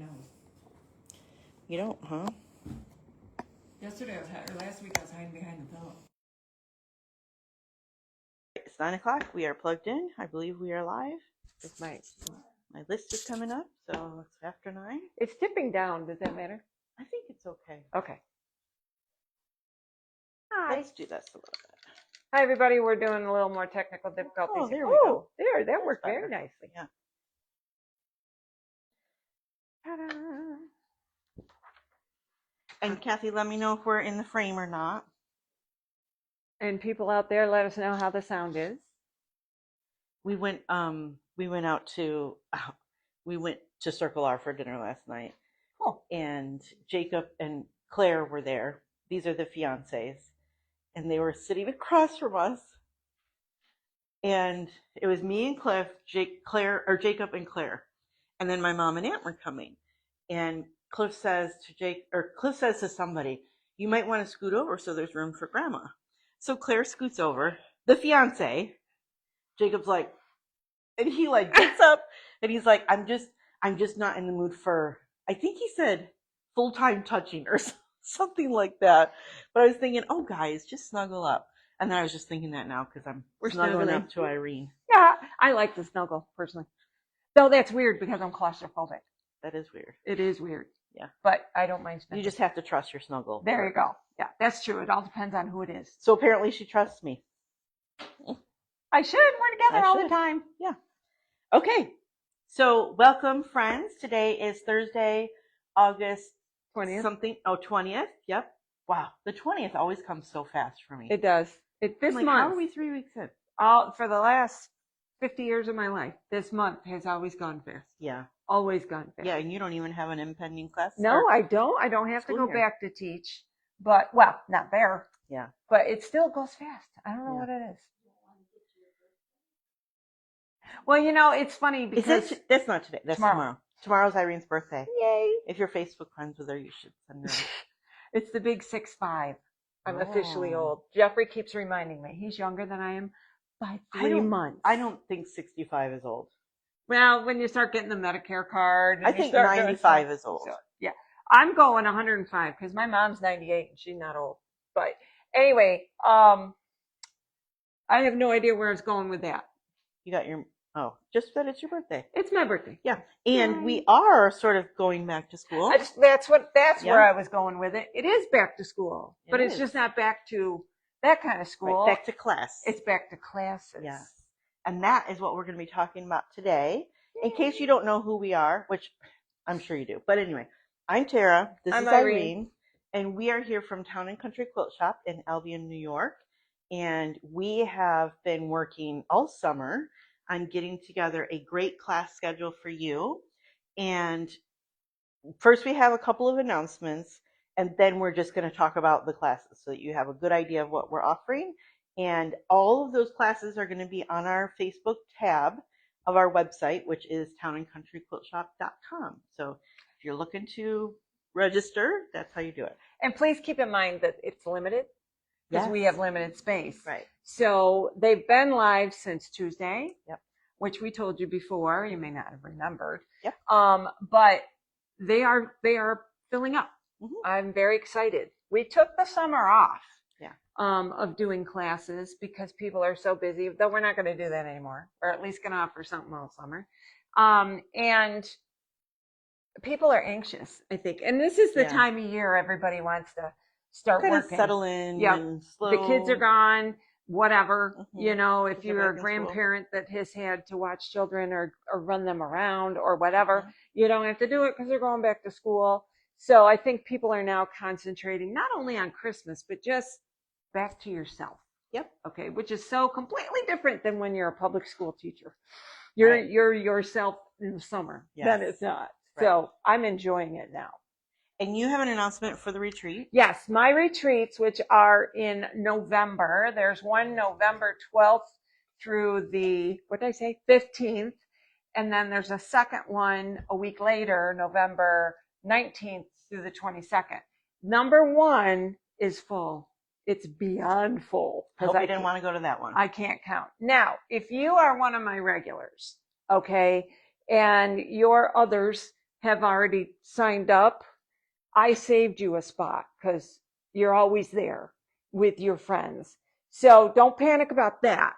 now. You don't, huh? Yesterday I was or last week I was hiding behind the pillow. It's 9 o'clock. We are plugged in. I believe we are live. My list is coming up, so it's after 9. It's tipping down. Does that matter? I think it's okay. Okay. Hi. Let's do this a little bit. Hi, everybody. We're doing a little more technical difficulties. Oh, there we go. There. That worked better. very nicely. Yeah. Ta-da. And Kathy, let me know if we're in the frame or not. And people out there, let us know how the sound is. We went out to Circle R for dinner last night. Cool. And Jacob and Claire were there. These are the fiancés. And they were sitting across from us. And it was me and Cliff, Jacob and Claire. And then my mom and aunt were coming. And Cliff says to somebody, "You might want to scoot over so there's room for grandma." So Claire scoots over. The fiancé, Jacob's like, and he like gets up and he's like, I'm just not in the mood for, I think he said full-time touching or something like that. But I was thinking, oh guys, just snuggle up. And then I was just thinking that now because we're snuggling up to Irene. Yeah, I like to snuggle personally. Though that's weird because I'm claustrophobic. That is weird. It is weird. Yeah. But I don't mind snuggling. You just have to trust your snuggle. There you go. Yeah, that's true. It all depends on who it is. So apparently she trusts me. I should. We're together all the time. Yeah. Okay. So welcome, friends. Today is Thursday, August 20th. 20th. Yep. Wow. The 20th always comes so fast for me. It does. This month. How are we 3 weeks in? For the last 50 years of my life, this month has always gone fast. Yeah. Always gone fast. Yeah, and you don't even have an impending class? No, I don't. I don't have to go back to teach. But, well, not there. Yeah. But it still goes fast. I don't know what it is. Well, it's funny because... That's not today. That's tomorrow. Tomorrow's Irene's birthday. Yay. If you're Facebook friends with her, you should send her. It's the big 6'5". I'm officially old. Jeffrey keeps reminding me. He's younger than I am by 3 months. I don't think 65 is old. Well, when you start getting the Medicare card. I think 95 is old. So, yeah. I'm going 105 because my mom's 98 and she's not old. But anyway, I have no idea where it's going with that. You got just that it's your birthday. It's my birthday. Yeah. And we are sort of going back to school. That's where I was going with it. It is back to school, but it's just not back to that kind of school. Right, back to class. It's back to classes. Yes. And that is what we're going to be talking about today. In case you don't know who we are, which I'm sure you do. But anyway, I'm Tara. This is Irene. And we are here from Town and Country Quilt Shop in Albion, New York. And we have been working all summer on getting together a great class schedule for you. And first we have a couple of announcements, and then we're just going to talk about the classes so that you have a good idea of what we're offering. And all of those classes are going to be on our Facebook tab of our website, which is townandcountryquiltshop.com. So if you're looking to register, that's how you do it. And please keep in mind that it's limited because we have limited space. Right. So they've been live since Tuesday, which we told you before. You may not have remembered. Yep. But they are filling up. Mm-hmm. I'm very excited. We took the summer off. Of doing classes because people are so busy, though we're not going to do that anymore. We're at least going to offer something all summer. And people are anxious, I think. And this is the time of year everybody wants to start kind working. Of settle in. Yeah. And slow. The kids are gone, whatever. Mm-hmm. If you're a grandparent that has had to watch children or run them around or whatever, you don't have to do it because they're going back to school. So I think people are now concentrating not only on Christmas, but just back to yourself. Yep. Okay. Which is so completely different than when you're a public school teacher. You're yourself in the summer. Yes. Then it's not. Right. So I'm enjoying it now. And you have an announcement for the retreat. Yes. My retreats, which are in November. There's one November 12th through the, 15th. And then there's a second one a week later, November 19th through the 22nd. Number 1 is full. It's beyond full. I hope you didn't want to go to that one. I can't count. Now, if you are one of my regulars, okay, and your others have already signed up, I saved you a spot because you're always there with your friends. So don't panic about that.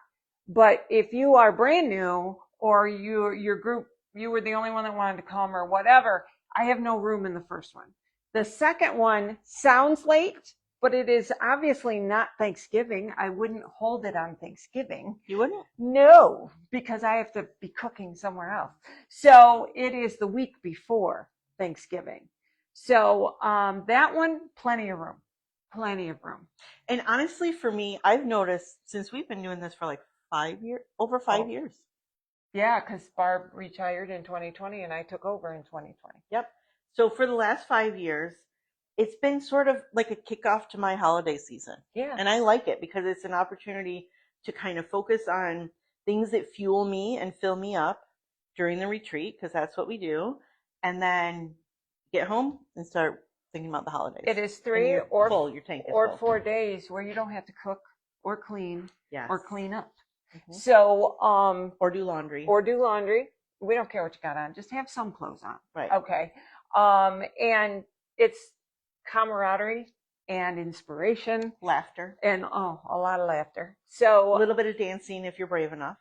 But if you are brand new or your group, you were the only one that wanted to come or whatever, I have no room in the first one. The second one sounds late, but it is obviously not Thanksgiving. I wouldn't hold it on Thanksgiving. You wouldn't? No, because I have to be cooking somewhere else. So it is the week before Thanksgiving. So that one, plenty of room. Plenty of room. And honestly, for me, I've noticed since we've been doing this for like 5 years, over 5 years. Yeah, because Barb retired in 2020 and I took over in 2020. Yep. So for the last 5 years, it's been sort of like a kickoff to my holiday season. Yeah. And I like it because it's an opportunity to kind of focus on things that fuel me and fill me up during the retreat, because that's what we do. And then get home and start thinking about the holidays. It is And 3 you're or full, your tank is or full. 4 days where you don't have to cook or clean Yes. or clean up. Mhm. So Or do laundry. or do laundry. We don't care what you got on. Just have some clothes on. Right. Okay. And it's camaraderie and inspiration Laughter. and a lot of laughter. So A little bit of dancing if you're brave enough.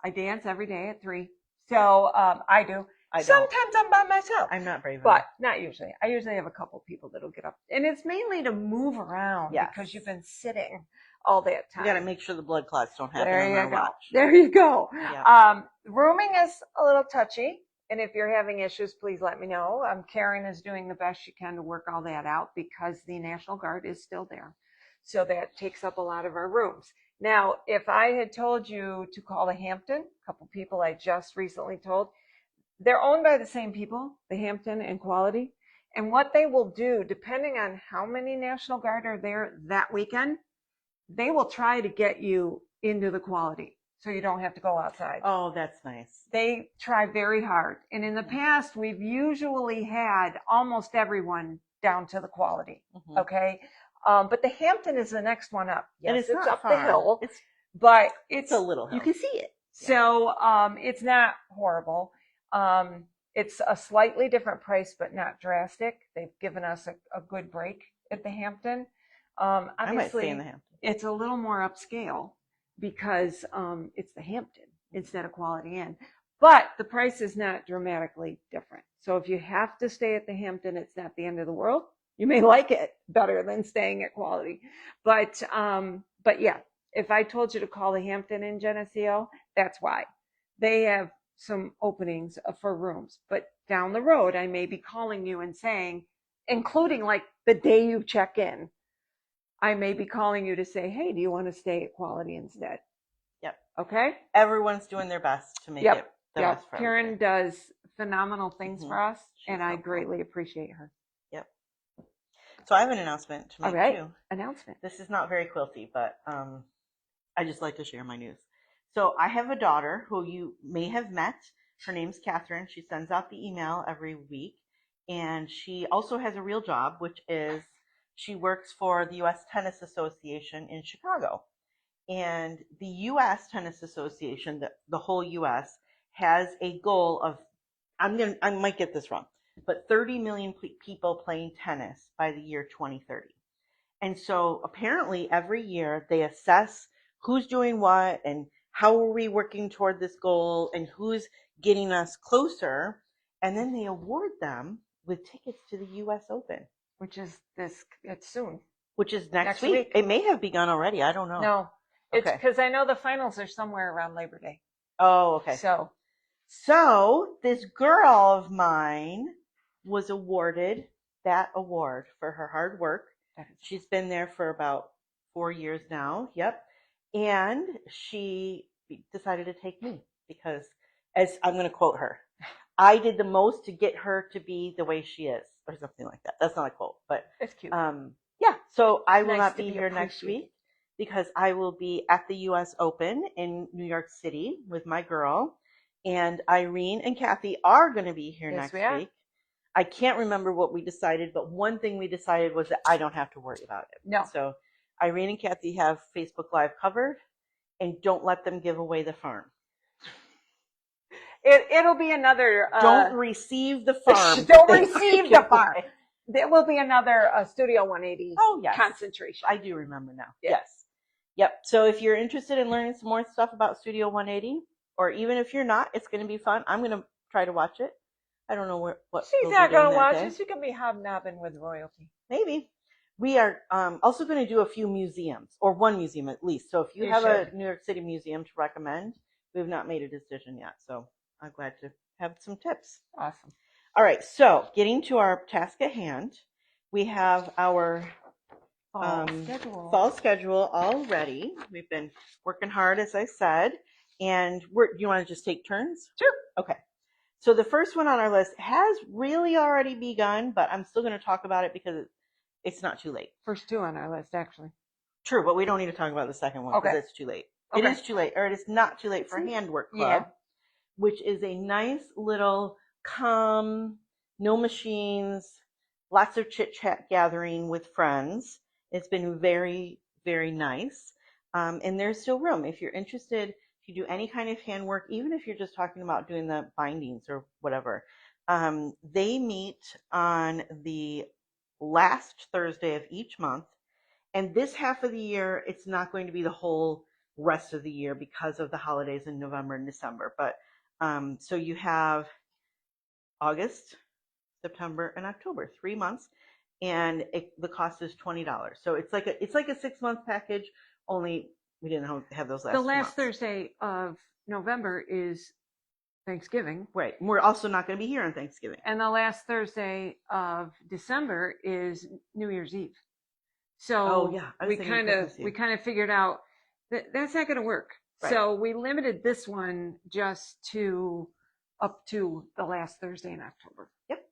I dance every day at 3. So I do. I don't. Sometimes I'm by myself. I'm not brave But enough. not usually. I usually have a couple people that'll get up. And it's mainly to move around Yes. because you've been sitting all that time. You got to make sure the blood clots don't happen There on you our go. watch. There you go. Yeah. Rooming is a little touchy. And if you're having issues, please let me know. Karen is doing the best she can to work all that out because the National Guard is still there. So that takes up a lot of our rooms. Now, if I had told you to call the Hampton, a couple people I just recently told, they're owned by the same people, the Hampton and Quality. And what they will do, depending on how many National Guard are there that weekend, they will try to get you into the Quality so you don't have to go outside. Oh, that's nice. They try very hard. And in the past, we've usually had almost everyone down to the Quality. Mhm. Okay. But the Hampton is the next one up. Yes, And it's not up far. the hill, It's but it's a little hill. You can see it. So it's not horrible. It's a slightly different price, but not drastic. They've given us a good break at the Hampton. I might Obviously, stay in the Hampton. it's a little more upscale because it's the Hampton instead of Quality Inn. But the price is not dramatically different. So if you have to stay at the Hampton, it's not the end of the world. You may like it better than staying at Quality. But yeah, if I told you to call the Hampton in Geneseo, that's why. They have some openings for rooms. But down the road, I may be calling you and saying, including like the day you check in, I may be calling you to say, hey, do you want to stay at Quality instead? Yep. Okay? Everyone's doing their best to make it the best for Karen everybody. does phenomenal things for us, She's and I helpful. greatly appreciate her. Yep. So I have an announcement to make All right. too. Announcement. This is not very quilty, but I just like to share my news. So I have a daughter who you may have met. Her name's Catherine. She sends out the email every week. And she also has a real job, which is she works for the U.S. Tennis Association in Chicago. And the U.S. Tennis Association, the whole U.S., has a goal of, I might get this wrong, but 30 million people playing tennis by the year 2030. And so apparently every year they assess who's doing what and how are we working toward this goal and who's getting us closer. And then they award them with tickets to the U.S. Open. Which is it's soon. Which is next week. It may have begun already. I don't know. No, it's Okay. because I know the finals are somewhere around Labor Day. Oh, okay. So this girl of mine was awarded that award for her hard work. She's been there for about 4 years now. Yep. And she decided to take me because, as I'm going to quote her, I did the most to get her to be the way she is, or something like that. That's not a quote, but it's cute. Yeah. So I will Nice not to be be here next appreciated. week because I will be at the U.S. Open in New York City with my girl, and Irene and Kathy are going to be here Yes, next we are. week. I can't remember what we decided, but one thing we decided was that I don't have to worry about it. No. So Irene and Kathy have Facebook Live covered, and don't let them give away the farm. It'll be another. Don't receive the farm. Don't receive the farm. There will be another Studio 180 yes. concentration. I do remember now. Yeah. Yes. Yep. So if you're interested in learning some more stuff about Studio 180, or even if you're not, it's going to be fun. I'm going to try to watch it. I don't know what she's not going to watch it. She can be hobnobbing with royalty. Maybe. We are also going to do a few museums, or one museum at least. So if you have a New York City museum to recommend, we've not made a decision yet. So I'm glad to have some tips. Awesome. All right. So getting to our task at hand, we have our fall schedule all ready. We've been working hard, as I said. And do you want to just take turns? Sure. Okay. So the first one on our list has really already begun, but I'm still going to talk about it because it's not too late. First two on our list, actually. True, but we don't need to talk about the second one because it's too late. Okay. It is too late, or it is not too late for Handwork Club, which is a nice little calm, no machines, lots of chit-chat gathering with friends. It's been very, very nice. And there's still room. If you're interested, if you do any kind of handwork, even if you're just talking about doing the bindings or whatever, they meet on the last Thursday of each month. And this half of the year, it's not going to be the whole rest of the year because of the holidays in November and December. But so you have August, September, and October, 3 months, and the cost is $20. So it's like a 6-month package. Only we didn't have those last. The last months. Thursday of November is Thanksgiving. Right. We're also not going to be here on Thanksgiving. And the last Thursday of December is New Year's Eve. So we kind of figured out that that's not going to work. Right. So we limited this one just to up to the last Thursday in October. Yep.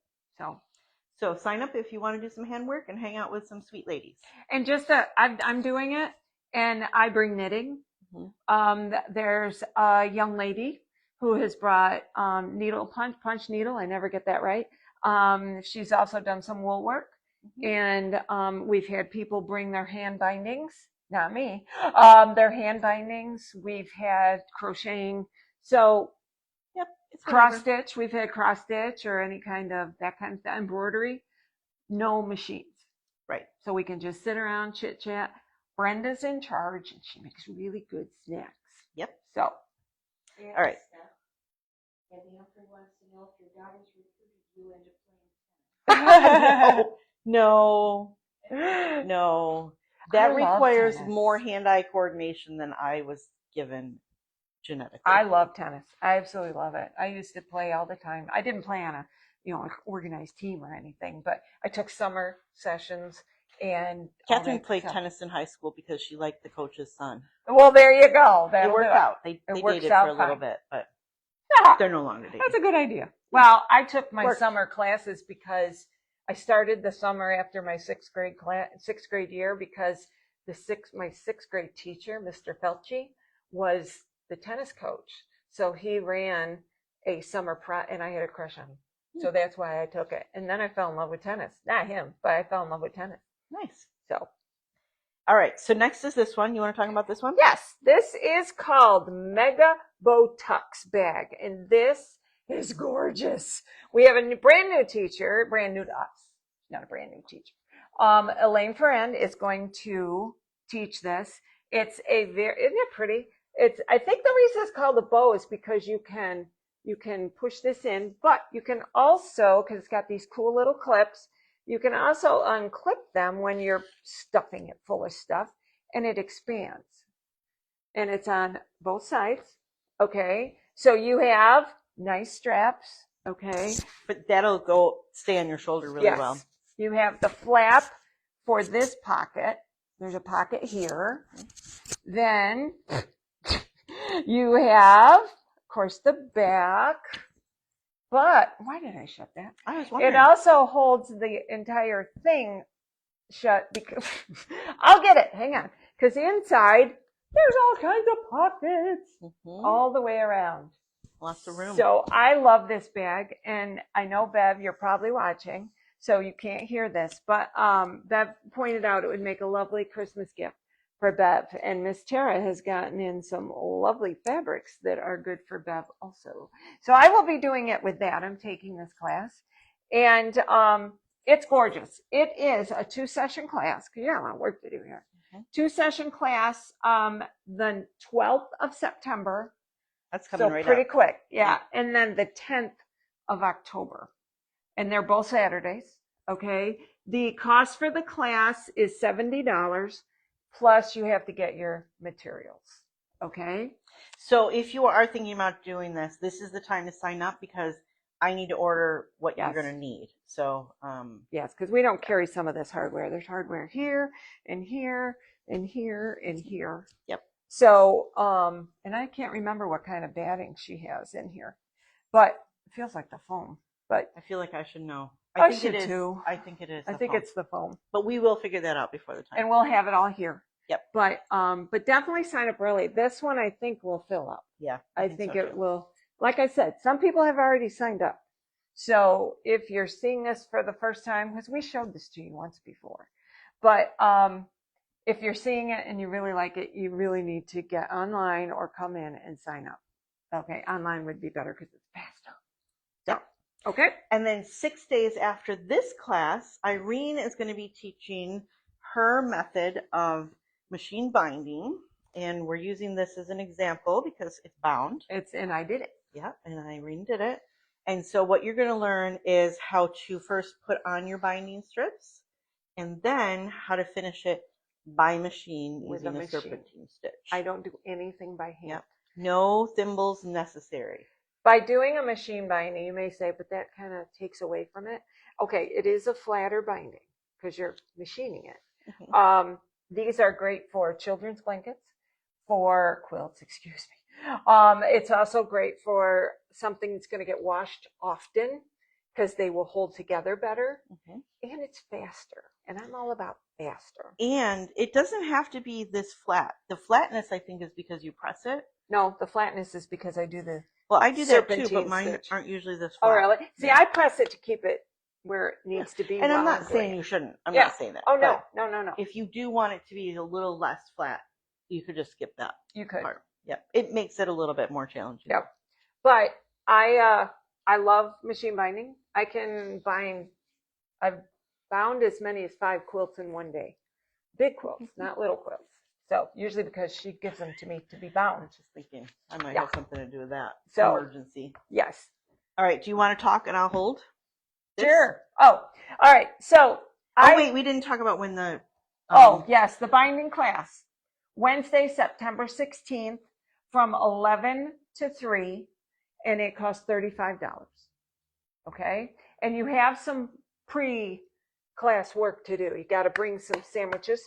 So sign up if you want to do some handwork and hang out with some sweet ladies. And just I'm doing it, and I bring knitting. Mm-hmm. There's a young lady who has brought punch needle. I never get that right. She's also done some wool work. Mm-hmm. And we've had people bring their hand bindings, not me, their hand bindings. We've had crocheting. So yep, cross stitch. We've had cross stitch or any kind of that kind of embroidery. No machines. Right. So we can just sit around, chit chat. Brenda's in charge and she makes really good snacks. Yep. So. All right. And the uncle wants to know if your daughter's recruited you into playing tennis. No. That requires more hand-eye coordination than I was given genetically. I love tennis. I absolutely love it. I used to play all the time. I didn't play on a, an organized team or anything, but I took summer sessions and Catherine played tennis in high school because she liked the coach's son. Well, there you go. It worked out. They dated for a little bit, but they're no longer dating. That's a good idea. Well, I took my summer classes because I started the summer after my sixth grade year because my sixth grade teacher, Mr. Felchi, was the tennis coach. So he ran a summer and I had a crush on him. So that's why I took it. And then I fell in love with tennis. Not him, but I fell in love with tennis. Nice. So. All right. So next is this one. You want to talk about this one? Yes. This is called Mega Bowtux Bag. And this is gorgeous. We have a brand new teacher, brand new to us. Not a brand new teacher. Elaine Ferrand is going to teach this. It's isn't it pretty? I think the reason it's called a bow is because you can push this in, but you can also, because it's got these cool little clips, you can also unclip them when you're stuffing it full of stuff, and it expands. And it's on both sides, okay? So you have nice straps, okay? But that'll stay on your shoulder really well. You have the flap for this pocket. There's a pocket here. Then you have, of course, the back. But why did I shut that? I was wondering. It also holds the entire thing shut because I'll get it. Hang on. Because inside there's all kinds of pockets all the way around. Lots of room. So I love this bag, and I know Bev, you're probably watching, so you can't hear this, but Bev pointed out it would make a lovely Christmas gift for Bev. And Miss Tara has gotten in some lovely fabrics that are good for Bev also. So I will be doing it with that. I'm taking this class. And it's gorgeous. It is a 2-session class. You got a lot of work to do here. 2-session class the 12th of September. That's coming So right pretty up. quick. Yeah. And then the 10th of October. And they're both Saturdays. Okay. The cost for the class is $70. Plus you have to get your materials. Okay. So if you are thinking about doing this, this is the time to sign up because I need to order what Yes. you're going to need. So, yes, because we don't carry some of this hardware. There's hardware here and here and here and here. Yep. So, and I can't remember what kind of batting she has in here, but it feels like the foam. But I feel like I should know. I think should it is. too. I think it is. I think it's the foam. But we will figure that out before the time. And we'll have it all here. Yep. But definitely sign up early. This one I think will fill up. Yeah. I think so it too. will. Like I said, some people have already signed up. So if you're seeing this for the first time, because we showed this to you once before, but if you're seeing it and you really like it, you really need to get online or come in and sign up. Okay, online would be better because it's faster. So, okay. And then 6 days after this class, Irene is going to be teaching her method of machine binding. And we're using this as an example because it's bound. And I did it. Yeah, and Irene did it. And so what you're going to learn is how to first put on your binding strips and then how to finish it by machine With using a a machine. serpentine stitch. I don't do anything by hand. Yep. No thimbles necessary. By doing a machine binding, you may say, but that kind of takes away from it. Okay, it is a flatter binding because you're machining it. Mhm. These are great for children's blankets, for quilts, excuse me. It's also great for something that's going to get washed often because they will hold together better. Mhm. And it's faster. And I'm all about faster. And it doesn't have to be this flat. The flatness, I think, is because you press it. No, the flatness is because I do the Well, I do that too, but serpentine mine stitch. aren't usually this flat. Oh, really? See, I press it to keep it where it needs to be. And I'm while not doing saying it. you shouldn't. I'm Yeah. not saying that. Oh, no, But no. if you do want it to be a little less flat, you could just skip that You could. part. Yep. It makes it a little bit more challenging. Yep. But I love machine binding. I've bound as many as 5 quilts in one day. Big quilts, not little quilts. So usually because she gives them to me to be bound. I'm just thinking I might Yeah. have something to do with that. So- Emergency. Yes. All right. Do you want to talk and I'll hold? this? Sure. Oh, all right. So Oh, wait. We didn't talk about when the. yes, the binding class. Wednesday, September 16th from 11 to 3, and it costs $35. Okay? And you have some pre-class work to do. You got to bring some sandwiches,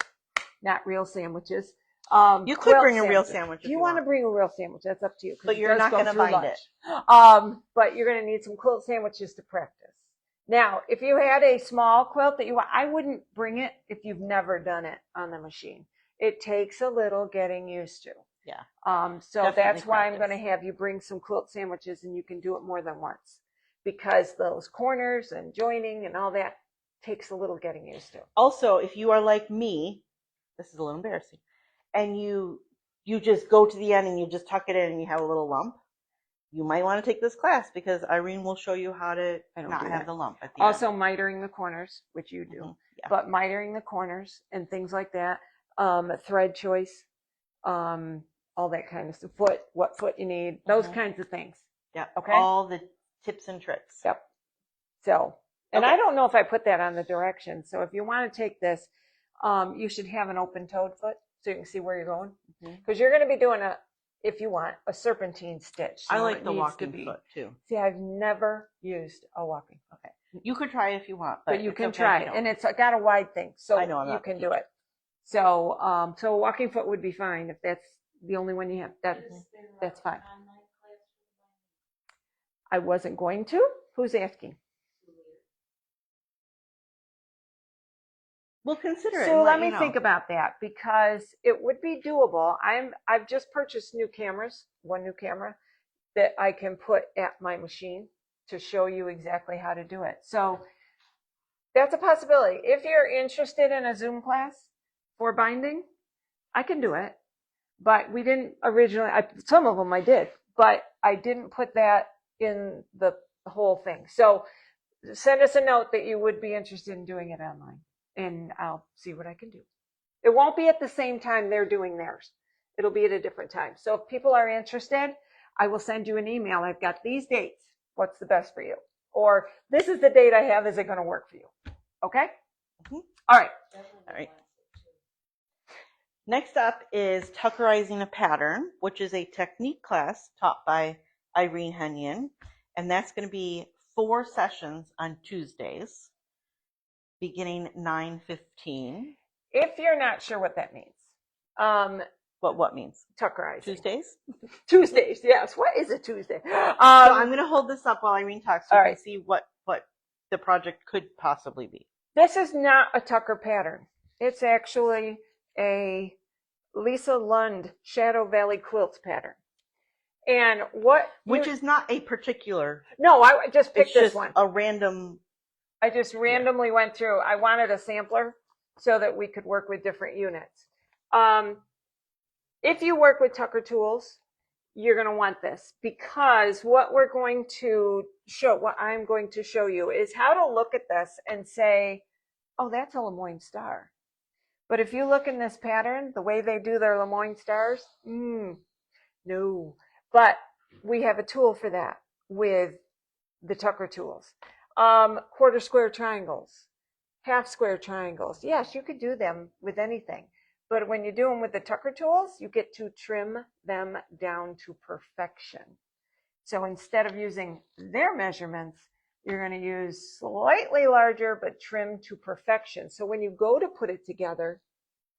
not real sandwiches. You could quilt bring a real sandwiches. sandwich If you want to bring a real sandwich, that's up to you. 'cause But it you're does not go gonna through bind lunch. But you're going to need some quilt sandwiches to practice. Now, if you had a small quilt that you want, I wouldn't bring it if you've never done it on the machine. It takes a little getting used to. Yeah. So Definitely that's why I'm going to practice. have you bring some quilt sandwiches, and you can do it more than once, because those corners and joining and all that takes a little getting used to. Also, if you are like me, this is a little embarrassing, and you just go to the end and you just tuck it in and you have a little lump, you might want to take this class because Irene will show you how to I don't not do have that. the lump at the Also, end. mitering the corners, which you do, Yeah. but mitering the corners and things like that, thread choice, all that kind of stuff. What foot you need, those kinds of things. Yeah. Okay. All the tips and tricks. Yep. So, and Okay. I don't know if I put that on the direction. So if you want to take this, you should have an open-toed foot so you can see where you're going. Because you're going to be doing if you want, a serpentine stitch. I So like it the needs to walking be- foot too. See, I've never used a walking foot. Okay. You could try it if you want, But you it's can okay if try you it. don't. And it's got a wide thing. So I know, I'm you not can the do teacher. it. So, so a walking foot would be fine if that's the only one you have. That's fine. I wasn't going to. Who's asking? We'll consider it. So and let you me know. think about that, because it would be doable. I've just purchased one new camera that I can put at my machine to show you exactly how to do it. So that's a possibility. If you're interested in a Zoom class for binding, I can do it, but we didn't originally, some of them I did, but I didn't put that in the whole thing. So send us a note that you would be interested in doing it online, and I'll see what I can do. It won't be at the same time they're doing theirs. It'll be at a different time. So if people are interested, I will send you an email. I've got these dates. What's the best for you? Or this is the date I have. Is it going to work for you? Okay? Mhm. All right. All right. Next up is Tuckerizing a Pattern, which is a technique class taught by Irene Henyon. And that's going to be 4 sessions on Tuesdays, beginning 9:15. If you're not sure what that means, What means? Tuckerizing. Tuesdays? Tuesdays, yes. What is a Tuesday? So I'm going to hold this up while Irene talks so you all can right. see what the project could possibly be. This is not a Tucker pattern. It's actually a Lisa Lund Shadow Valley Quilts pattern. And Which is not a particular. No, I just picked this one. A random. I just randomly went through. I wanted a sampler so that we could work with different units. If you work with Tucker tools, you're going to want this, because what I'm going to show you is how to look at this and say, oh, that's a Lemoyne star. But if you look in this pattern, the way they do their Lemoyne stars, no. But we have a tool for that with the Tucker tools. Quarter square triangles, half square triangles. Yes, you could do them with anything. But when you do them with the Tucker tools, you get to trim them down to perfection. So instead of using their measurements, you're going to use slightly larger, but trimmed to perfection. So when you go to put it together,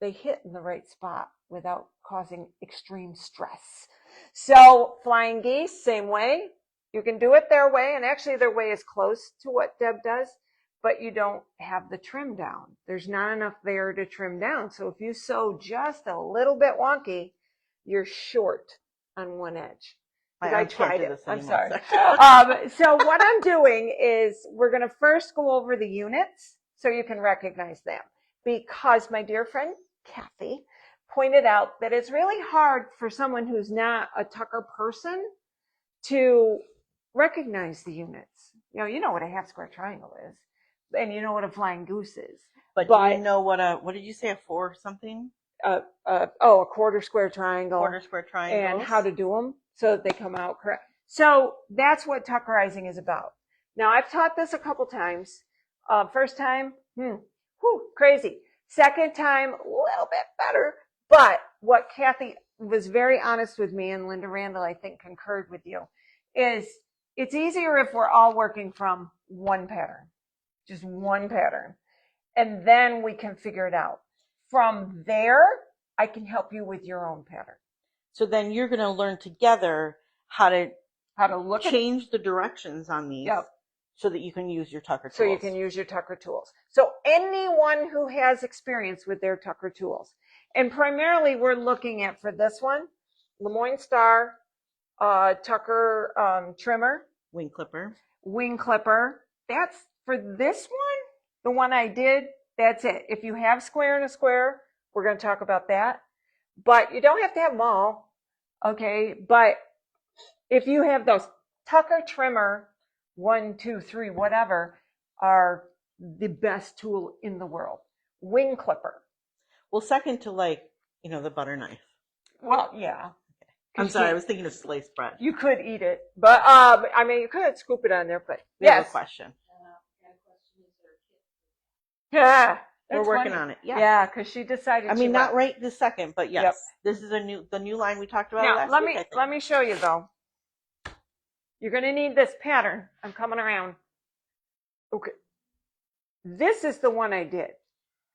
they hit in the right spot without causing extreme stress. So flying geese, same way. You can do it their way, and actually their way is close to what Deb does, but you don't have the trim down. There's not enough there to trim down. So if you sew just a little bit wonky, you're short on one edge. I tried it. I'm sorry. So what I'm doing is we're going to first go over the units so you can recognize them, because my dear friend Kathy pointed out that it's really hard for someone who's not a Tucker person to recognize the units. You know what a half square triangle is, and you know what a flying goose is. But do you know what did you say, a 4 something? A quarter square triangle. Quarter square triangles. And how to do them so that they come out correct. So that's what Tuckerizing is about. Now, I've taught this a couple times. First time, crazy. Second time, a little bit better. But what Kathy was very honest with me, and Linda Randall, I think, concurred with you, is it's easier if we're all working from one pattern, just one pattern, and then we can figure it out. From there, I can help you with your own pattern. So then you're going to learn together how to look change the directions on these. Yep. So that you can use your Tucker tools. So you can use your Tucker tools. So anyone who has experience with their Tucker tools, and primarily we're looking at, for this one, Lemoyne Star, Tucker trimmer. Wing clipper. That's for this one, the one I did, that's it. If you have square and a square, we're going to talk about that. But you don't have to have them all, okay? But if you have those, Tucker trimmer, 1, 2, 3, whatever, are the best tool in the world. Wing clipper. Well, second to the butter knife. Well, yeah. I'm sorry, I was thinking of sliced bread. You could eat it, but you could scoop it on there. But we have a question. Yeah, we're working on it. Yeah, because she decided. Not right this second, but yes, This is the new line we talked about last week. Let me show you though. You're going to need this pattern. I'm coming around. Okay. This is the one I did.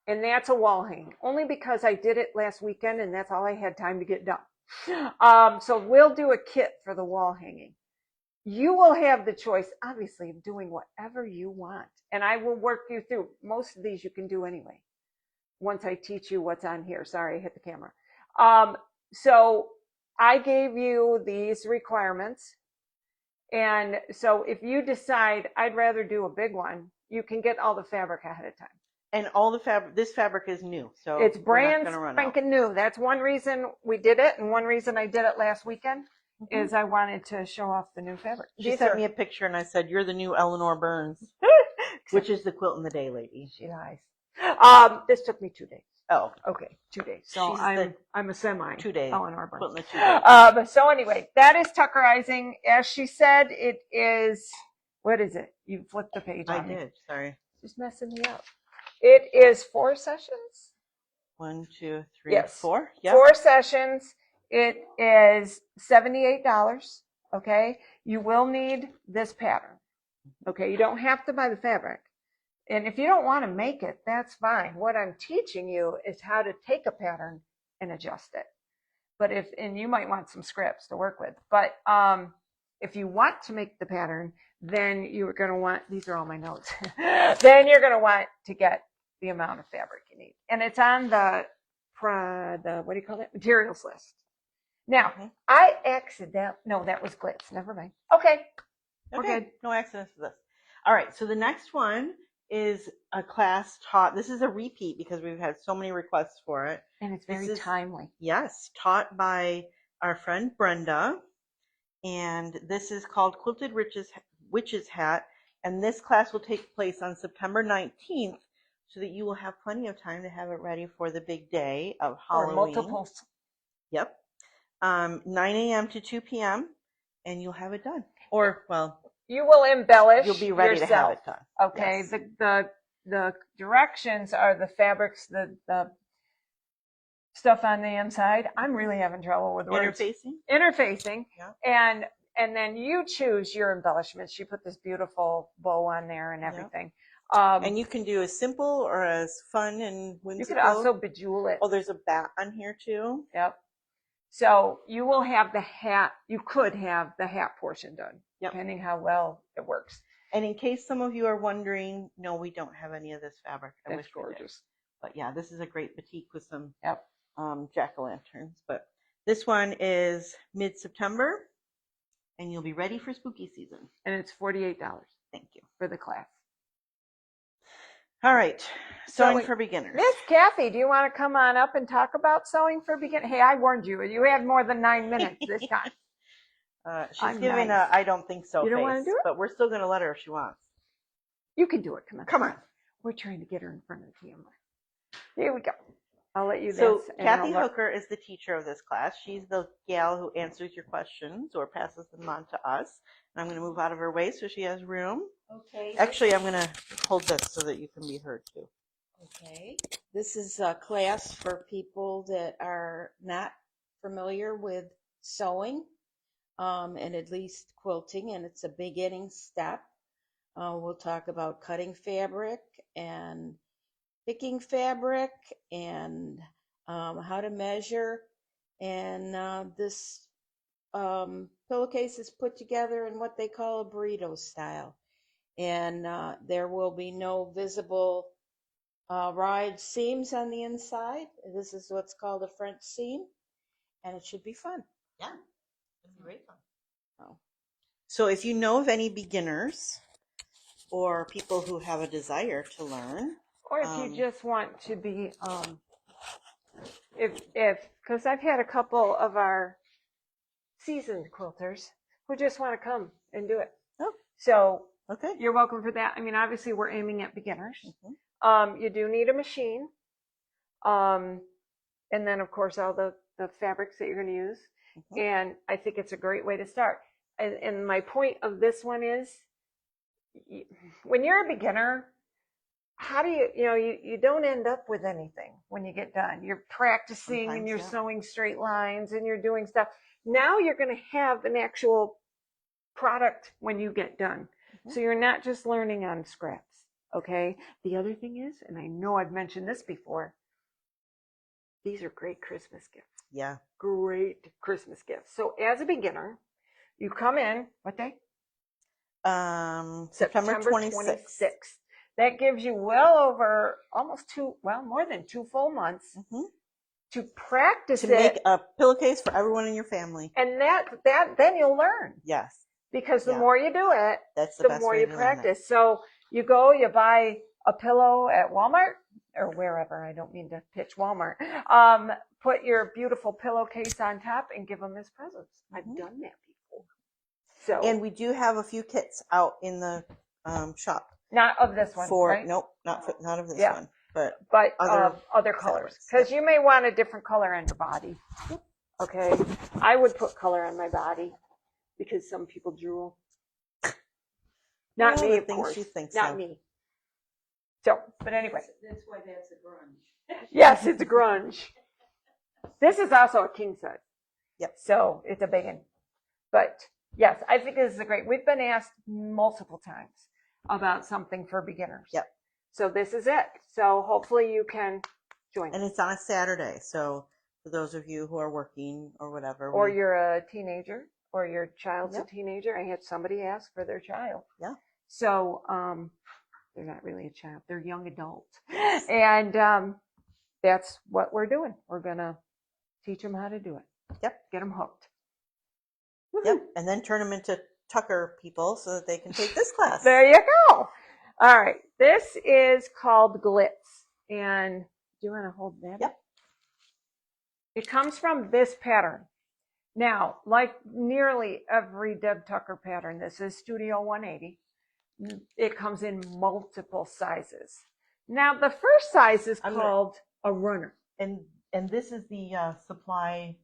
And that's a wall hang. Only because I did it last weekend and that's all I had time to get done. So we'll do a kit for the wall hanging. You will have the choice, obviously, of doing whatever you want. And I will work you through. Most of these you can do anyway. Once I teach you what's on here. Sorry, I hit the camera. So I gave you these requirements. And so if you decide I'd rather do a big one, you can get all the fabric ahead of time. And all the fabric, this fabric is new, so It's we're not brand gonna run out. spanking new. That's one reason we did it, and one reason I did it last weekend is I wanted to show off the new fabric. She sent me a picture, and I said, "You're the new Eleanor Burns," which is the Quilt in the Day lady. She lies. This took me 2 days. Oh, Okay, 2 days. So She's I'm a semi 2 days. Eleanor Burns. Quilt in the 2 days. So anyway, that is Tuckerizing. As she said, it is, what is it? You flipped the page I on me. did. Sorry. Just messing me up. It is 4 sessions. 1, 2, 3, Yes. 4. Yep. 4 sessions. It is $78. Okay. You will need this pattern. Okay. You don't have to buy the fabric. And if you don't want to make it, that's fine. What I'm teaching you is how to take a pattern and adjust it. But and you might want some scripts to work with, but if you want to make the pattern, then you're going to want, these are all my notes, then you're going to want to get the amount of fabric you need. And it's on the what do you call it? Materials list. Now, I accidentally, no, that was glitz. Never mind. Okay. We're good. No accidents with this. All right. So the next one is a class taught. This is a repeat because we've had so many requests for it. And it's very timely. Yes. Taught by our friend Brenda. And this is called Quilted Witch's Hat. And this class will take place on September 19th so that you will have plenty of time to have it ready for the big day of Halloween. Or multiples. Yep. 9 a.m. to 2 p.m. and you'll have it done. Or, well, you will embellish. You'll be ready yourself. to have it done. Okay. Yes. The directions are the fabrics, the stuff on the inside. I'm really having trouble with words. Interfacing. Yeah. And then you choose your embellishments. She put this beautiful bow on there and everything. And you can do as simple or as fun and whimsical. You could also bejewel it. Oh, there's a bat on here too. Yep. So you will have the hat. You could have the hat portion done, depending how well it works. And in case some of you are wondering, no, we don't have any of this fabric. I wish gorgeous. we did. But yeah, this is a great batik with some jack-o'-lanterns. But this one is mid-September, and you'll be ready for spooky season. And it's $48. Thank you. For the class. All right. Sewing for beginners. Miss Kathy, do you want to come on up and talk about sewing for beginners? Hey, I warned you. You had more than 9 minutes this time. She's giving a I don't think so You don't face, want to do it? but we're still going to let her if she wants. You can do it. Come on. Come on. We're trying to get her in front of the camera. Here we go. I'll let you So dance. Kathy Hooker is the teacher of this class. She's the gal who answers your questions or passes them on to us. And I'm going to move out of her way so she has room. Okay. Actually, I'm going to hold this so that you can be heard too. Okay. This is a class for people that are not familiar with sewing, and at least quilting, and it's a beginning step. We'll talk about cutting fabric and picking fabric and how to measure. And this pillowcase is put together in what they call a burrito style. And there will be no visible ride seams on the inside. This is what's called a French seam, and it should be fun. Yeah, it's great fun. So if you know of any beginners or people who have a desire to learn, or if you just want to be, because I've had a couple of our seasoned quilters who just want to come and do it. Oh, so okay. You're welcome for that. I mean, obviously we're aiming at beginners. You do need a machine. And then of course all the fabrics that you're going to use. And I think it's a great way to start. And my point of this one is, when you're a beginner, how do you don't end up with anything when you get done. You're practicing and you're sewing straight lines and you're doing stuff. Now you're going to have an actual product when you get done. So you're not just learning on scraps, okay? The other thing is, and I know I've mentioned this before, these are great Christmas gifts. Yeah. Great Christmas gifts. So as a beginner, you come in, what day? September 26th. That gives you well over more than 2 full months to practice to make a pillowcase for everyone in your family. And then you'll learn. Yes. Because the more you do it, that's the more you practice. So you go, you buy a pillow at Walmart, or wherever. I don't mean to pitch Walmart. Put your beautiful pillowcase on top and give them as presents. I've done that before. So, And we do have a few kits out in the shop. not of this one, right? Nope, not of this Yeah. one, but But other colors, fabrics. because you may want a different color on your body. Okay, I would put color on my body because some people drool. Not Well, me, the of things course. she thinks Not so. me. So, but anyway, That's why that's a grunge. yes, it's grunge. This is also a king size. Yep. So it's a big one. But yes, I think this is a great. We've been asked multiple times about something for beginners. Yep. So this is it. So hopefully you can join. And it's on a Saturday, so for those of you who are working or whatever. Or you're a teenager, or your child's Yep. a teenager. I had somebody ask for their child. Yeah. So they're not really a child; they're young adults, and that's what we're doing. We're gonna teach them how to do it. Yep. Get them hooked. Yep. And then turn them into Tucker people so that they can take this class. There you go. All right. This is called Glitz. And do you want to hold that? Yep. It comes from this pattern. Now, like nearly every Deb Tucker pattern, this is Studio 180. It comes in multiple sizes. Now, the first size is called a runner. And this is the supply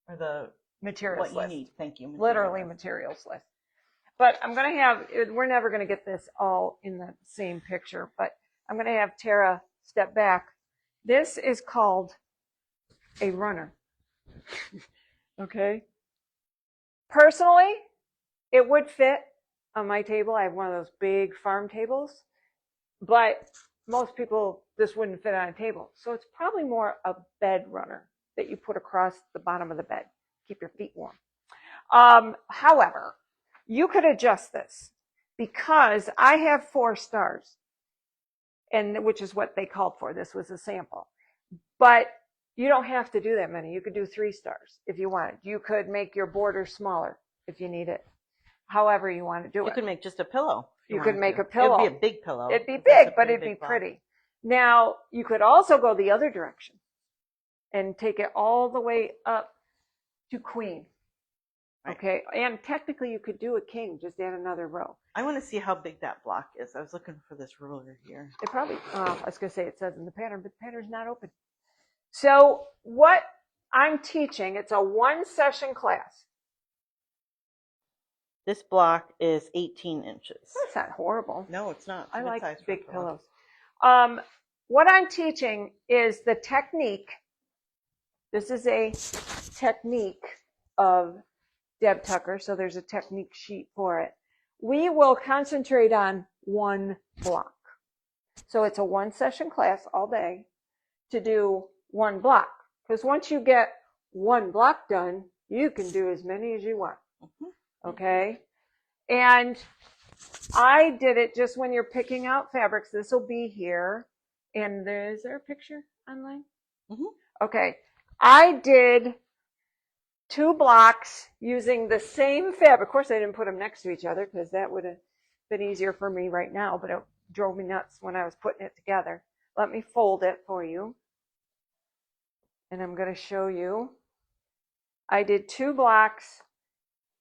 or the Materials what list. you need. Thank you. Literally materials list. But I'm going to have, we're never going to get this all in the same picture, but I'm going to have Tara step back. This is called a runner. Okay. Personally, it would fit on my table. I have one of those big farm tables, but most people, this wouldn't fit on a table. So it's probably more a bed runner that you put across the bottom of the bed. Keep your feet warm. However, you could adjust this because I have 4 stars, and which is what they called for. This was a sample, but you don't have to do that many. You could do 3 stars if you wanted. You could make your border smaller if you need it. However you want to do it. You could make just a pillow. You could make a pillow. It'd be a big pillow. It'd be big, but it'd be pretty. Now, you could also go the other direction and take it all the way up to queen. Right. Okay. And technically you could do a king, just add another row. I want to see how big that block is. I was looking for this ruler here. It probably, I was going to say it says in the pattern, but the pattern's not open. So what I'm teaching, it's a 1-session class. This block is 18 inches. That's not horrible. No, it's not. It's I a like mid-size big pillow. pillows. What I'm teaching is the technique. This is a technique of Deb Tucker, so there's a technique sheet for it. We will concentrate on one block. So it's a 1-session class all day to do one block. Because once you get one block done, you can do as many as you want. Okay? And I did it just when you're picking out fabrics. This will be here. And is there a picture online? Okay. I did 2 blocks using the same fabric. Of course, I didn't put them next to each other because that would have been easier for me right now, but it drove me nuts when I was putting it together. Let me fold it for you. And I'm going to show you. I did 2 blocks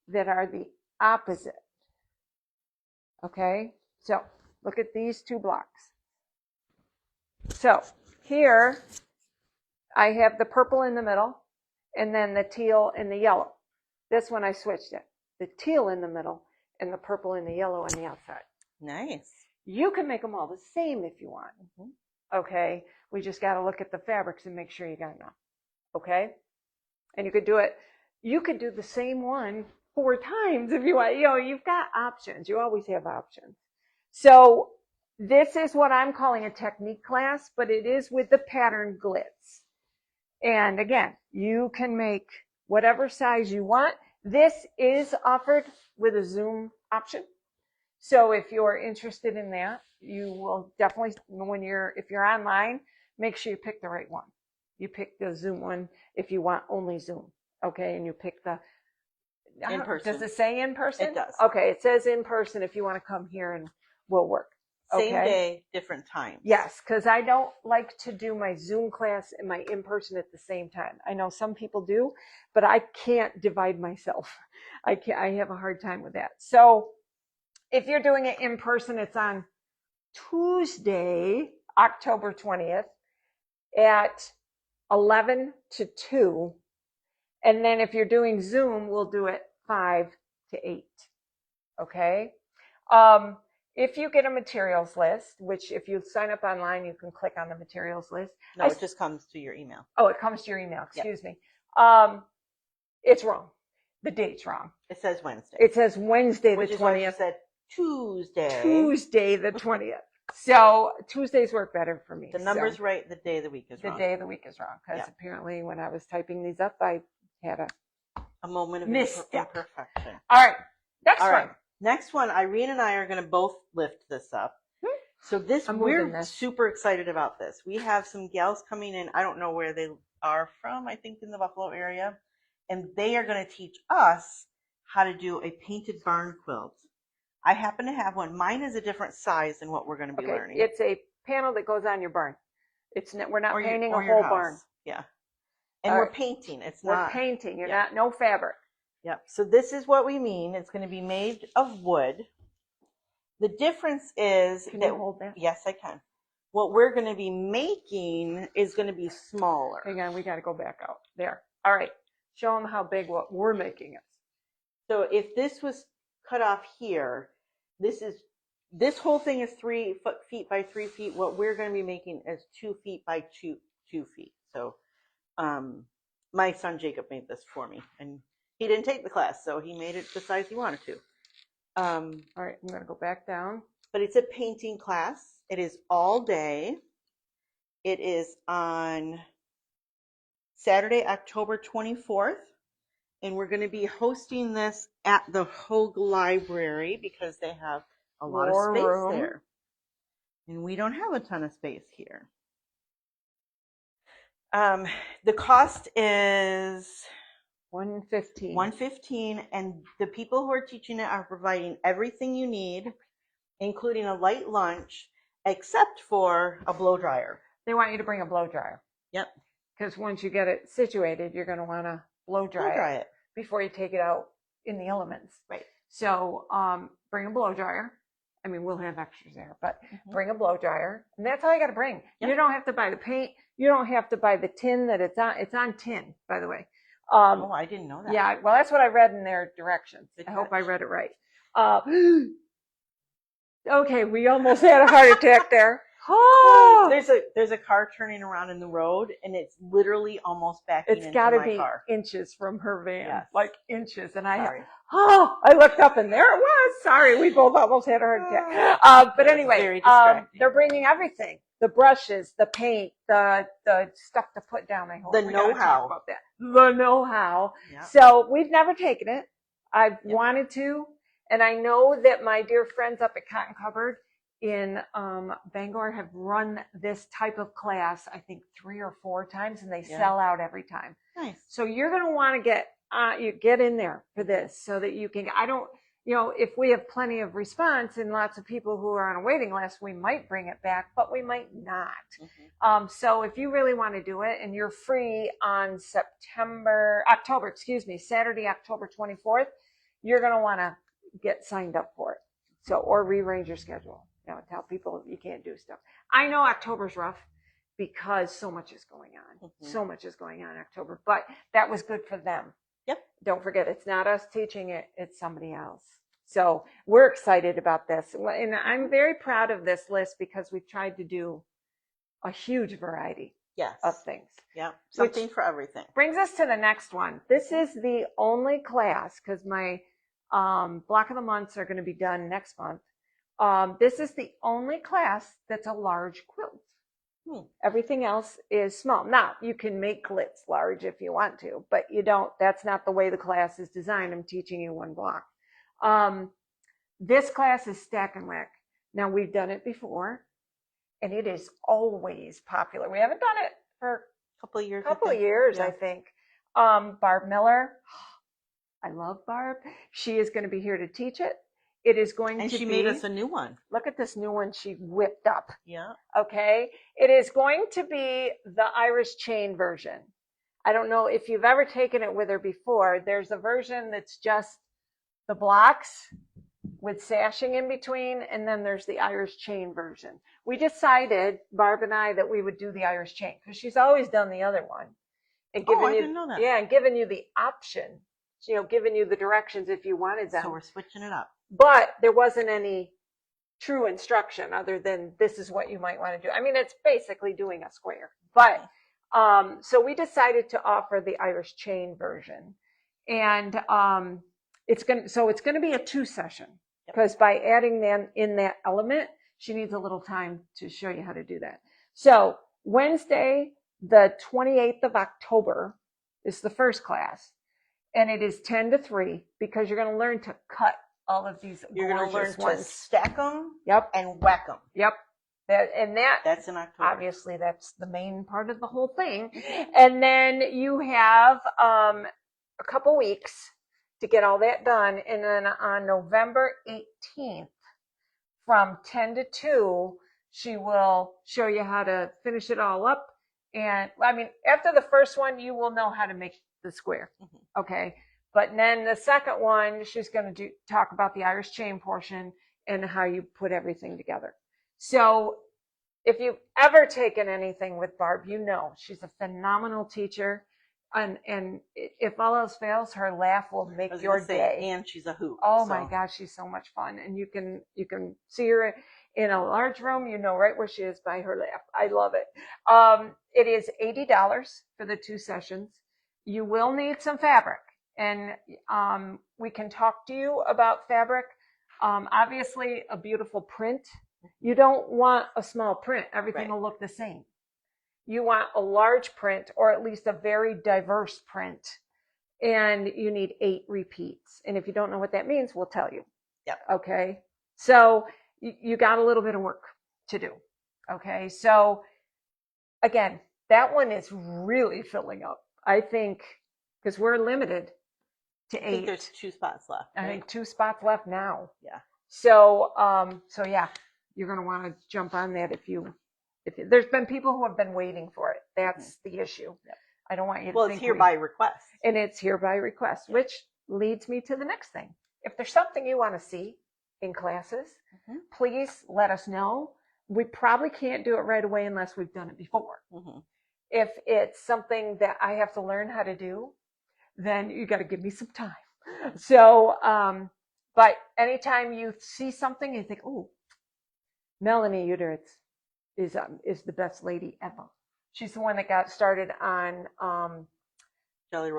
that are the opposite. Okay? So, look at these 2 blocks. So, here I have the purple in the middle and then the teal and the yellow. This one I switched it. The teal in the middle and the purple and the yellow on the outside. Nice. You can make them all the same if you want. Okay? We just got to look at the fabrics and make sure you got enough. Okay? And you could do it. You could do the same one 4 times if you want. You know, you've got options. You always have options. So this is what I'm calling a technique class, but it is with the pattern Glitz. And again, you can make whatever size you want. This is offered with a Zoom option. So if you're interested in that, you will definitely, if you're online, make sure you pick the right one. You pick the Zoom one if you want only Zoom. Okay, and you pick the in person. Does it say in person? It does. Okay, it says in person if you want to come here and we'll work. Same Okay. day, different times. Yes, because I don't like to do my Zoom class and my in-person at the same time. I know some people do, but I can't divide myself. I have a hard time with that. So if you're doing it in person, it's on Tuesday, October 20th at 11 to 2. And then if you're doing Zoom, we'll do it 5 to 8. Okay. If you get a materials list, which if you sign up online, you can click on the materials list. No, it just comes to your email. Oh, it comes to your email. Excuse me. It's wrong. The date's wrong. It says Wednesday. It says Wednesday the Which is why 20th. you said Tuesday. Tuesday the 20th. So Tuesdays work better for me. The number's right. The day of the week is wrong. The day of the week is wrong because apparently when I was typing these up, I had a moment of misstep. imperfection. All right. Next All one. right. Next one, Irene and I are going to both lift this up. So we're super excited about this. We have some gals coming in. I don't know where they are from. I think in the Buffalo area. And they are going to teach us how to do a painted barn quilt. I happen to have one. Mine is a different size than what we're going to be learning. It's a panel that goes on your barn. We're not painting a whole barn. Yeah. And we're painting. We're painting. You're not, no fabric. Yep. So this is what we mean. It's going to be made of wood. The difference is Can you hold that? Yes, I can. What we're going to be making is going to be smaller. Hang on, we got to go back out. There. All right. Show them how big what we're making is. So if this was cut off here, this whole thing is 3 feet by 3 feet. What we're going to be making is 2 feet by 2 feet. So, my son Jacob made this for me, and he didn't take the class, so he made it the size he wanted to. All right, I'm going to go back down. But it's a painting class. It is all day. It is on Saturday, October 24th. And we're going to be hosting this at the Hogue Library because they have a lot of space there. And we don't have a ton of space here. The cost is $115. $115, and the people who are teaching it are providing everything you need, including a light lunch, except for a blow dryer. They want you to bring a blow dryer. Yep. Because once you get it situated, you're going to want to blow dry it before you take it out in the elements. Right. So bring a blow dryer. I mean, we'll have extras there, but bring a blow dryer. And that's all you got to bring. Yep. You don't have to buy the paint. You don't have to buy the tin that it's on. It's on tin, by the way. Oh, I didn't know that. Yeah, well, that's what I read in their directions. I hope I read it right. Okay, we almost had a heart attack there. Oh, there's a car turning around in the road, and it's literally almost backing into my car. It's got to be inches from her van, like inches. And I looked up, and there it was. Sorry, we both almost had a heart attack. But anyway, they're bringing everything. The brushes, the paint, the stuff to put down. I hope the know-how about that. The know-how. Yeah. So we've never taken it. I've wanted to, and I know that my dear friends up at Cotton Cupboard in Bangor have run this type of class, I think 3 or 4 times, and they sell out every time. Nice. So you're going to want to get in there for this so that you can. If we have plenty of response and lots of people who are on a waiting list, we might bring it back, but we might not. So if you really want to do it and you're free on Saturday, October 24th, you're going to want to get signed up for it. So, or rearrange your schedule. Tell people you can't do stuff. I know October's rough because so much is going on. So much is going on in October, but that was good for them. Yep. Don't forget, it's not us teaching it, it's somebody else. So we're excited about this. And I'm very proud of this list because we've tried to do a huge variety of things. Yeah, something for everything. Brings us to the next one. This is the only class, because my block of the months are going to be done next month. This is the only class that's a large quilt. Everything else is small. Now, you can make quilts large if you want to, but you don't. That's not the way the class is designed. I'm teaching you one block. This class is Stack and Whack. Now, we've done it before, and it is always popular. We haven't done it for a couple of years, I think. Barb Miller. I love Barb. She is going to be here to teach it. it is going And to she be, made us a new one. look at this new one she whipped up. Yeah. Okay. It is going to be the Irish chain version. I don't know if you've ever taken it with her before. There's a version that's just the blocks with sashing in between, and then there's the Irish chain version. We decided, Barb and I, that we would do the Irish chain because she's always done the other one. And Oh, I didn't know that. Yeah, and giving you the option, giving you the directions if you wanted them. So we're switching it up. But there wasn't any true instruction other than this is what you might want to do. I mean, it's basically doing a square. But so we decided to offer the Irish chain version. And it's going to be a 2-session because by adding them in that element, she needs a little time to show you how to do that. So Wednesday, the 28th of October is the first class, and it is 10 to 3 because you're going to learn to cut all of these You're going to learn gorgeous to stack them and whack them. Yep. That's in October. Obviously, that's the main part of the whole thing. And then you have a couple weeks to get all that done. And then on November 18th, from 10 to 2, she will show you how to finish it all up. And I mean, after the first one, you will know how to make the square. Mm-hmm. Okay. But then the second one, she's going to talk about the Irish chain portion and how you put everything together. So if you've ever taken anything with Barb, she's a phenomenal teacher. And if all else fails, her laugh will make your day. And she's a hoot. Oh my gosh, she's so much fun. And you can see her in a large room, right where she is by her laugh. I love it. It is $80 for the 2 sessions. You will need some fabric. And we can talk to you about fabric. Obviously, a beautiful print. You don't want a small print. Everything will look the same. You want a large print or at least a very diverse print. And you need 8 repeats. And if you don't know what that means, we'll tell you. Yep. Okay. So you got a little bit of work to do. Okay. So again, that one is really filling up. I think because we're limited to 8. I think there's 2 spots left. Right? I think 2 spots left now. Yeah. So, yeah, you're going to want to jump on that if there's been people who have been waiting for it. That's the issue. Yep. I don't want you to think. Well, it's here by request. And it's here by request, which leads me to the next thing. If there's something you want to see in classes, please let us know. We probably can't do it right away unless we've done it before. Mm-hmm. If it's something that I have to learn how to do, then you got to give me some time. So, but anytime you see something, you think, oh, Melanie Uteritz is the best lady ever. She's the one that got started on Jelly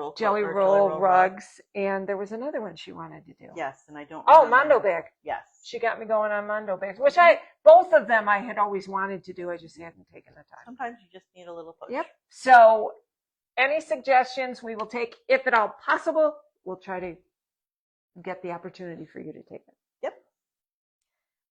roll rugs, and there was another one she wanted to do. Yes, and I don't. Oh, Mondo bag. Yes, she got me going on Mondo bags, which both of them I had always wanted to do. I just hadn't taken the time. Sometimes you just need a little push. Yep. So, any suggestions we will take, if at all possible. We'll try to get the opportunity for you to take it. Yep.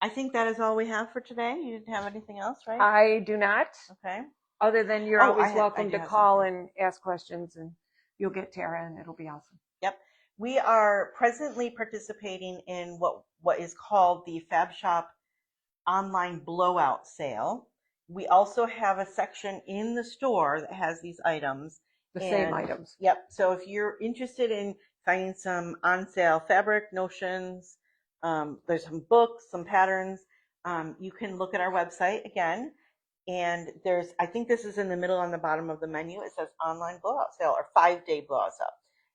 I think that is all we have for today. You didn't have anything else, right? I do not. Okay. Other than you're always welcome to call and ask questions, and you'll get Tara, and it'll be awesome. Yep. We are presently participating in what is called the Fab Shop online blowout sale. We also have a section in the store that has these items. The same items. Yep. So if you're interested in finding some on sale fabric notions, there's some books, some patterns, you can look at our website again. And I think this is in the middle on the bottom of the menu. It says online blowout sale or 5-day blowout sale.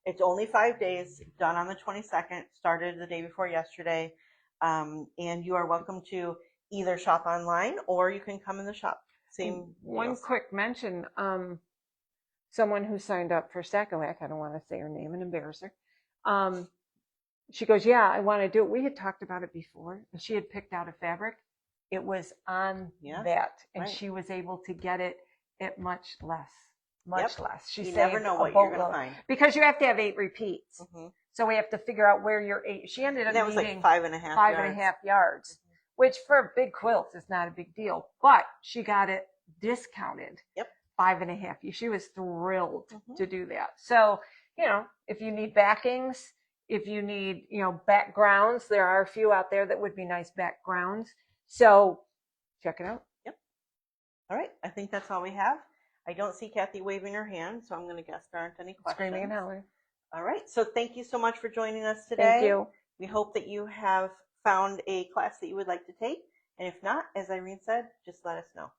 It's only 5 days, done on the 22nd, started the day before yesterday. And you are welcome to either shop online or you can come in the shop. One quick mention, someone who signed up for Stackawak, I don't want to say her name and embarrass her. She goes, yeah, I want to do it. We had talked about it before. And she had picked out a fabric. It was on that. And she was able to get it at much less. Much less. She you never know what you're going to find. Because you have to have 8 repeats. Mm-hmm. So we have to figure out where your 8. She ended up needing like 5.5 yards. Mm-hmm. Which for a big quilt is not a big deal. But she got it discounted. Yep. 5.5. She was thrilled to do that. So, if you need backings, if you need, backgrounds, there are a few out there that would be nice backgrounds. So check it out. All right, I think that's all we have. I don't see Kathy waving her hand, so I'm going to guess there aren't any questions. Screaming and hollering. All right, so thank you so much for joining us today. Thank you. We hope that you have found a class that you would like to take. And if not, as Irene said, just let us know.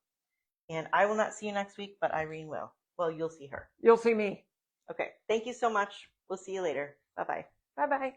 And I will not see you next week, but Irene will. Well, you'll see her. You'll see me. Okay, thank you so much. We'll see you later. Bye-bye. Bye-bye.